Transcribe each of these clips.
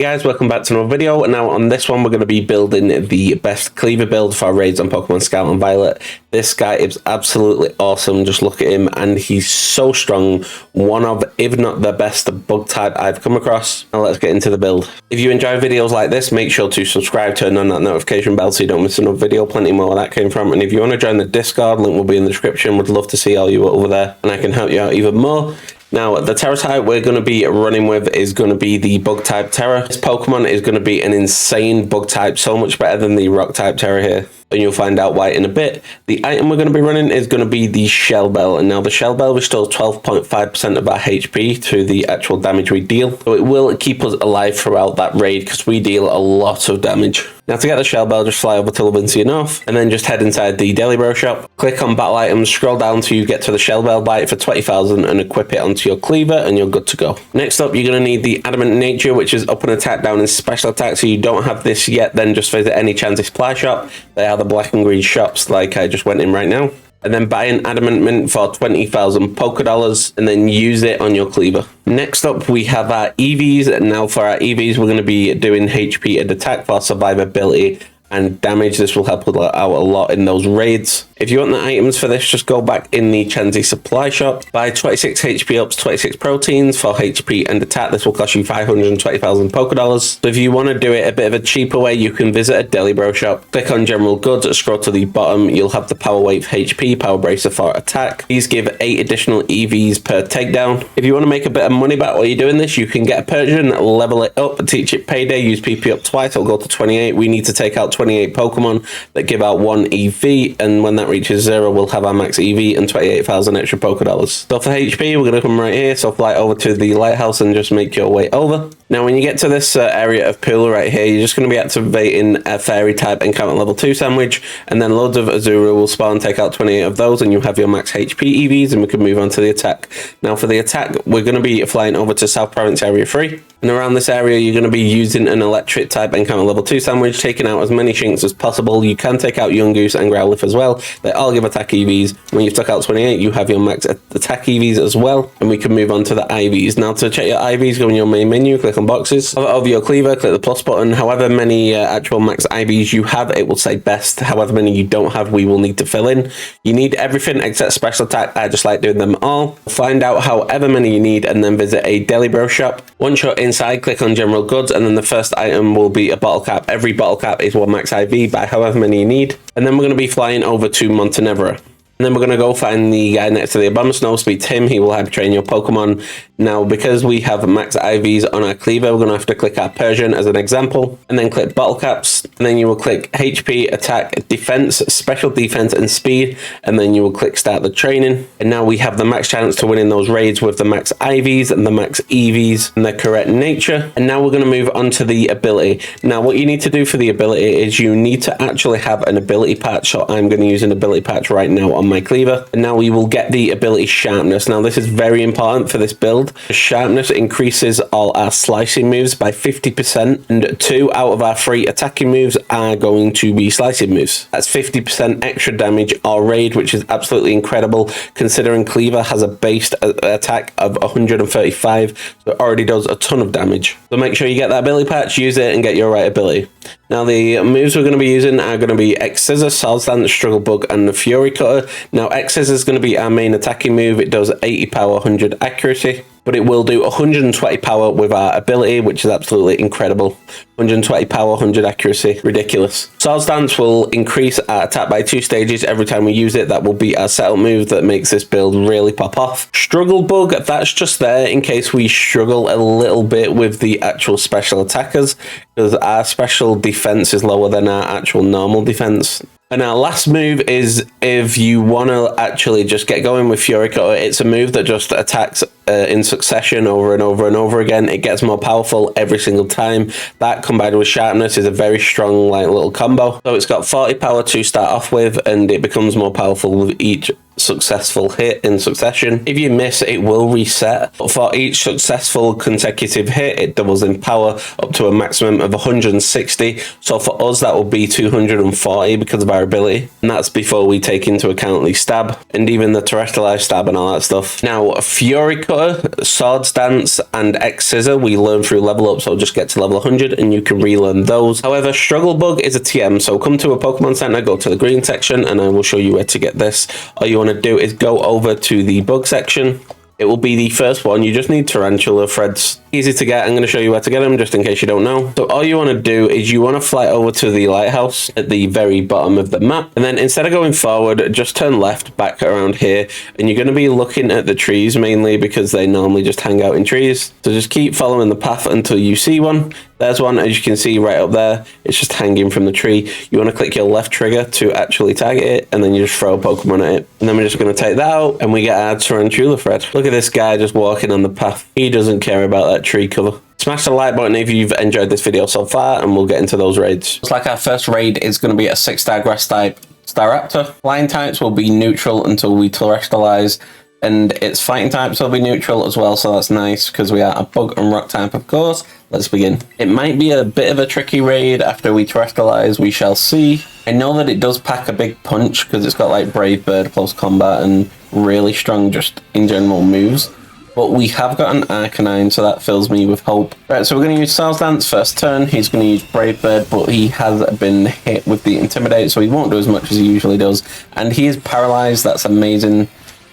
Hey guys, welcome back to another video. Now on this one we're going to be building the best Kleavor build for our raids on Pokemon Scarlet and Violet. This guy is absolutely awesome. Just look at him and he's so strong. One of, if not the best bug type I've come across. Now let's get into the build. If you enjoy videos like this, make sure to subscribe, turn on that notification bell so you don't miss another video. Plenty more where that came from. And if you want to join the Discord, link will be in the description. Would love to see all you over there and I can help you out even more. Now, the Tera Type we're going to be running with is going to be the Bug Type Tera. This Pokemon is going to be an insane Bug Type, so much better than the Rock Type Tera here. And you'll find out why in a bit. The item we're going to be running is going to be the Shell Bell. And now the Shell Bell restores 12.5% of our HP to the actual damage we deal. So it will keep us alive throughout that raid because we deal a lot of damage. Now to get the Shell Bell, just fly over to Levincia North and then just head inside the Deli Bro shop. Click on battle items, scroll down till you get to the Shell Bell, buy it for 20,000 and equip it onto your Kleavor and you're good to go. Next up, you're going to need the Adamant Nature, which is up and attack, down in special attack. So you don't have this yet, then just visit any Chansey supply shop. They are the black and green shops like I just went in right now. And then buy an Adamant Mint for 20,000 Poké Dollars and then use it on your Kleavor. Next up, we have our EVs. Now for our EVs, we're going to be doing HP and attack for survivability and damage. This will help us out a lot in those raids. If you want the items for this, just go back in the Chansey supply shop. Buy 26 HP ups, 26 proteins for HP and attack. This will cost you 520,000 Poké Dollars. So if you want to do it a bit of a cheaper way, you can visit a Deli Bro shop. Click on General Goods, scroll to the bottom. You'll have the Power Wave HP, Power Bracer for attack. These give 8 additional EVs per takedown. If you want to make a bit of money back while you're doing this, you can get a Persian, level it up, teach it Payday, use PP up twice, it'll go to 28. We need to take out 28 Pokemon that give out 1 EV, and when that reaches 0, we'll have our max EV and 28,000 extra Poké Dollars. So for HP, we're going to come right here, so fly over to the lighthouse and just make your way over. Now when you get to this area of pool right here, you're just going to be activating a Fairy type encounter level 2 sandwich, and then loads of Azuru will spawn, take out 28 of those, and you have your max HP EVs, and we can move on to the attack. Now for the attack, we're going to be flying over to South Province Area 3. And around this area, you're going to be using an electric type encounter level 2 sandwich, taking out as many Shinx as possible. You can take out Yungoos and Growlithe as well. They all give attack EVs. When you've took out 28, you have your max attack EVs as well. And we can move on to the IVs. Now to check your IVs, go in your main menu, click on boxes. Over your Kleavor, click the plus button. However many actual max IVs you have, it will say best. However many you don't have, we will need to fill in. You need everything except special attack. I just like doing them all. Find out however many you need and then visit a Deli Bro shop. Once you're inside, click on General Goods, and then the first item will be a bottle cap. Every bottle cap is 1 max IV, buy however many you need. And then we're going to be flying over to Montenegro. And then we're going to go find the guy next to the Abomasnow, speak to him, he will help train your Pokemon. Now, because we have max IVs on our Kleavor, we're going to have to click our Persian as an example, and then click Bottle Caps, and then you will click HP, Attack, Defense, Special Defense, and Speed, and then you will click Start the Training. And now we have the max chance to win in those raids with the max IVs and the max EVs and the correct nature. And now we're going to move on to the ability. Now, what you need to do for the ability is you need to actually have an ability patch, so I'm going to use an ability patch right now on my Kleavor, and now we will get the ability Sharpness. Now this is very important for this build. Sharpness increases all our slicing moves by 50%, and 2 out of our 3 attacking moves are going to be slicing moves. That's 50% extra damage or raid, which is absolutely incredible considering Kleavor has a base attack of 135, so it already does a ton of damage. So make sure you get that ability patch, use it, and get your right ability. Now the moves we're going to be using are going to be X Scissor, Swords Dance, Struggle Bug, and the Fury Cutter. Now X Scissor is going to be our main attacking move. It does 80 power, 100 accuracy, but it will do 120 power with our ability, which is absolutely incredible. 120 power, 100 accuracy, ridiculous. Swords Dance will increase our attack by 2 stages every time we use it. That will be our setup move that makes this build really pop off. Struggle Bug, that's just there in case we struggle a little bit with the actual special attackers, because our special defense is lower than our actual normal defense. And our last move is if you want to actually just get going with Fury Cutter. It's a move that just attacks in succession over and over and over again. It gets more powerful every single time. That combined with Sharpness is a very strong like little combo. So it's got 40 power to start off with, and it becomes more powerful with each successful hit in succession. If you miss, it will reset. But for each successful consecutive hit, it doubles in power up to a maximum of 160. So for us, that will be 240 because of our ability. And that's before we take into account the stab and even the terrestrialized stab and all that stuff. Now, Fury Cutter, Swords Dance, and X Scissor, we learn through level up. So just get to level 100 and you can relearn those. However, Struggle Bug is a TM. So come to a Pokemon Center, go to the green section, and I will show you where to get this. All you want to do is go over to the bug section. It will be the first one. You just need tarantula threads. Easy to get. I'm going to show you where to get them just in case you don't know. So all you want to do is you want to fly over to the lighthouse at the very bottom of the map. And then instead of going forward, just turn left back around here. And you're going to be looking at the trees mainly because they normally just hang out in trees. So just keep following the path until you see one. There's one, as you can see right up there. It's just hanging from the tree. You want to click your left trigger to actually target it, and then you just throw a Pokemon at it. And then we're just going to take that out, and we get our Tarantula thread. Look at this guy just walking on the path. He doesn't care about that tree cover. Smash the like button if you've enjoyed this video so far, and we'll get into those raids. Looks like our first raid is going to be a 6-star grass type Staraptor. Flying types will be neutral until we terrestrialize, and its fighting types will be neutral as well, so that's nice because we are a bug and rock type, of course. Let's begin. It might be a bit of a tricky raid after we terrestrialize, we shall see. I know that it does pack a big punch because it's got like Brave Bird, close combat, and really strong just in general moves. But we have got an Arcanine, so that fills me with hope. Right, so we're going to use Swords Dance first turn. He's going to use Brave Bird, but he has been hit with the Intimidate, so he won't do as much as he usually does. And he is paralyzed. That's amazing.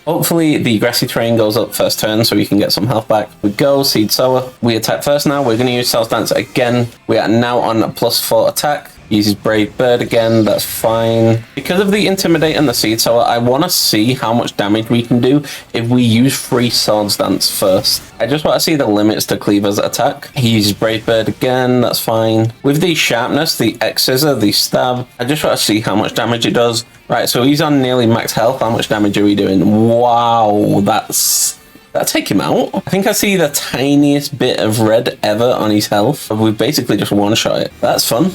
Hopefully the grassy terrain goes up first turn so we can get some health back. We go, Seed Sower. We attack first now. We're going to use Swords Dance again. We are now on a +4 attack. Uses Brave Bird again, that's fine. Because of the Intimidate and the Seed Sower, I want to see how much damage we can do if we use free Swords Dance first. I just want to see the limits to Kleavor's attack. He uses Brave Bird again, that's fine. With the Sharpness, the X Scissor, the Stab, I just want to see how much damage it does. Right, so he's on nearly max health. How much damage are we doing? Wow, that'll take him out. I think I see the tiniest bit of red ever on his health. We basically just one-shot it. That's fun.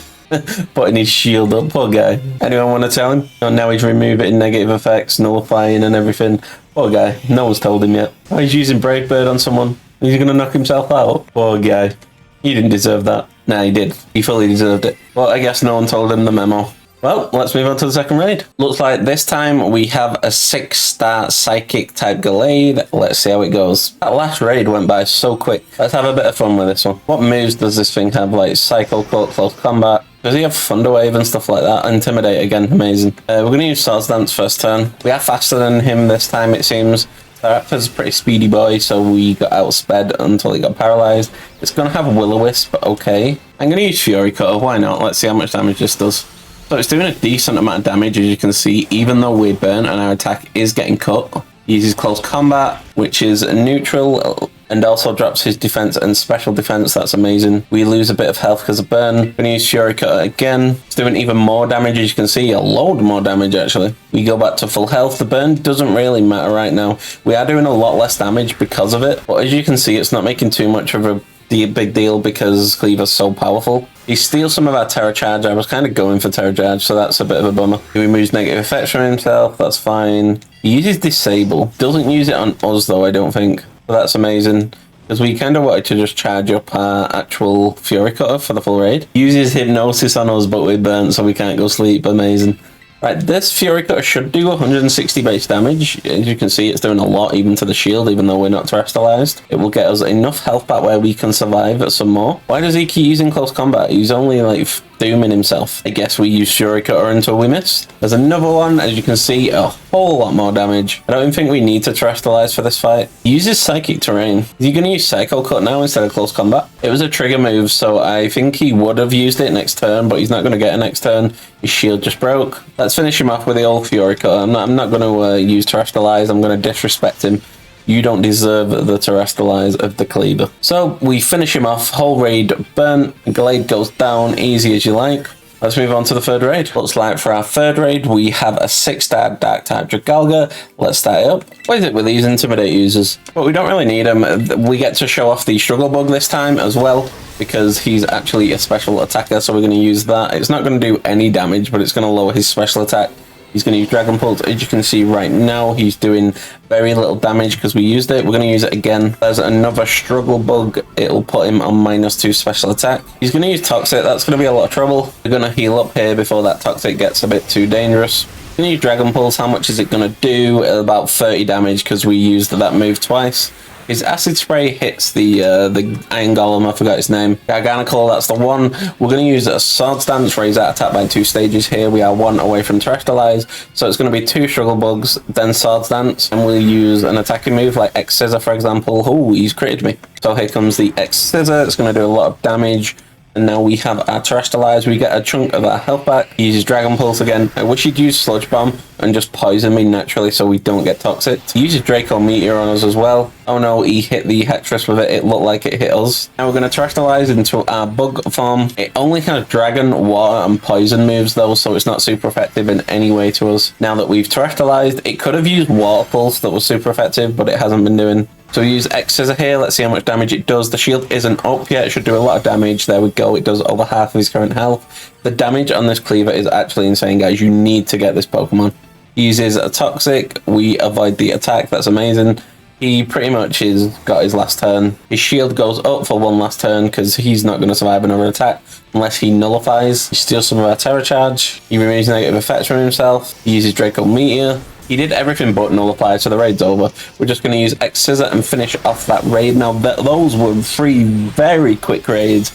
Putting his shield up, poor guy. Anyone want to tell him? Oh, now he's removing negative effects, nullifying and everything. Poor guy. No one's told him yet. Oh, he's using Brave Bird on someone. He's going to knock himself out. Poor guy. He didn't deserve that. Nah, he did. He fully deserved it. Well, I guess no one told him the memo. Well, let's move on to the second raid. Looks like this time we have a 6-star Psychic type Gallade. Let's see how it goes. That last raid went by so quick. Let's have a bit of fun with this one. What moves does this thing have? Like Psycho Cut, Close Combat. Does he have Thunder Wave and stuff like that? Intimidate again, amazing. We're going to use Swords Dance first turn. We are faster than him this time, it seems. Raptor's a pretty speedy boy, so we got outsped until he got paralyzed. It's going to have Will-O-Wisp, okay. I'm going to use Fury Cutter, why not? Let's see how much damage this does. So it's doing a decent amount of damage, as you can see, even though we're burnt and our attack is getting cut. He uses Close Combat, which is neutral, and also drops his defense and special defense. That's amazing. We lose a bit of health because of burn. We're going to use Fury Cutter again. It's doing even more damage, as you can see, a load more damage, actually. We go back to full health. The burn doesn't really matter right now. We are doing a lot less damage because of it, but as you can see, it's not making too much of a big deal because Kleavor's so powerful. He steals some of our Terra Charge. I was kind of going for Terra Charge, so that's a bit of a bummer. He removes negative effects from himself. That's fine. He uses Disable. Doesn't use it on us, though, I don't think. But that's amazing. Because we kind of wanted to just charge up our actual Fury Cutter for the full raid. Uses Hypnosis on us, but we're burnt, so we can't go sleep. Amazing. Right, this Fury Cutter should do 160 base damage. As you can see, it's doing a lot even to the shield, even though we're not terrestrialized. It will get us enough health back where we can survive some more. Why does he keep using Close Combat? He's only like dooming himself. I guess we use Fury Cutter until we miss. There's another one, as you can see, a whole lot more damage. I don't even think we need to terrestrialize for this fight. He uses Psychic Terrain. Is he going to use Psycho Cut now instead of Close Combat? It was a trigger move, so I think he would have used it next turn, but he's not going to get it next turn. His shield just broke. Let's finish him off with the old Fury Cutter. I'm not going to use terrestrialize. I'm going to disrespect him. You don't deserve the terrestrialize of the Kleavor. So we finish him off. Whole raid burnt. Gallade goes down easy as you like. Let's move on to the third raid. Looks like for our third raid, we have a 6-star Dark type Dragalga. Let's start it up. What is it with these Intimidate users? But we don't really need them. We get to show off the Struggle Bug this time as well, because he's actually a special attacker, so we're going to use that. It's not going to do any damage, but it's going to lower his special attack He's going to use Dragon Pulse. As you can see right now, he's doing very little damage because we used it. We're going to use it again. There's another Struggle Bug. It'll put him on -2 special attack. He's going to use Toxic. That's going to be a lot of trouble. We're going to heal up here before that Toxic gets a bit too dangerous. We're going to use Dragon Pulse. How much is it going to do? About 30 damage because we used that move twice. His Acid Spray hits the Iron Golem, I forgot his name. Garganical, that's the one. We're going to use a Swords Dance, raise that attack by 2 stages here. We are 1 away from Terrestrialize, so it's going to be 2 Struggle Bugs, then Swords Dance, and we'll use an attacking move like X Scissor, for example. Oh, he's critted me. So here comes the X Scissor. It's going to do a lot of damage. And now we have our Terrestrialize. We get a chunk of our health back. He uses Dragon Pulse again. I wish he'd use Sludge Bomb and just poison me naturally so we don't get toxic. He uses Draco Meteor on us as well. Oh no, he hit the Hectorus with it. It looked like it hit us. Now we're going to Terrestrialize into our Bug form. It only has Dragon, Water, and Poison moves though, so it's not super effective in any way to us. Now that we've Terrestrialized, it could have used Water Pulse that was super effective, but it hasn't been doing. So we use X Scissor here. Let's see how much damage it does. The shield isn't up yet. It should do a lot of damage. There we go. It does over half of his current health. The damage on this Kleavor is actually insane, guys. You need to get this Pokemon. He uses a Toxic. We avoid the attack. That's amazing. He pretty much got his last turn. His shield goes up for 1 last turn because he's not going to survive another attack unless he nullifies. He steals some of our Terra Charge. He removes negative effects from himself. He uses Draco Meteor. He did everything but nullify, so the raid's over. We're just going to use X Scissor and finish off that raid. Now, those were 3 very quick raids.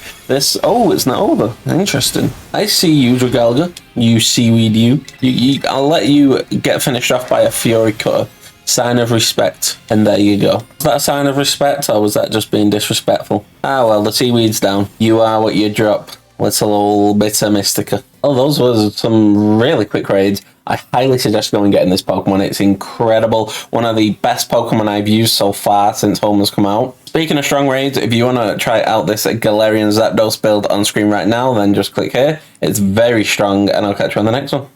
Oh, it's not over. Interesting. I see you, Dragalga. You seaweed you. I'll let you get finished off by a Fury Cutter. Sign of respect. And there you go. Was that a sign of respect, or was that just being disrespectful? Ah, well, the seaweed's down. You are what you drop. Little old Bitter Mystica. Oh, those were some really quick raids. I highly suggest going and getting this Pokemon. It's incredible. One of the best Pokemon I've used so far since Home has come out. Speaking of strong raids, if you want to try out this Galarian Zapdos build on screen right now, then just click here. It's very strong, and I'll catch you on the next one.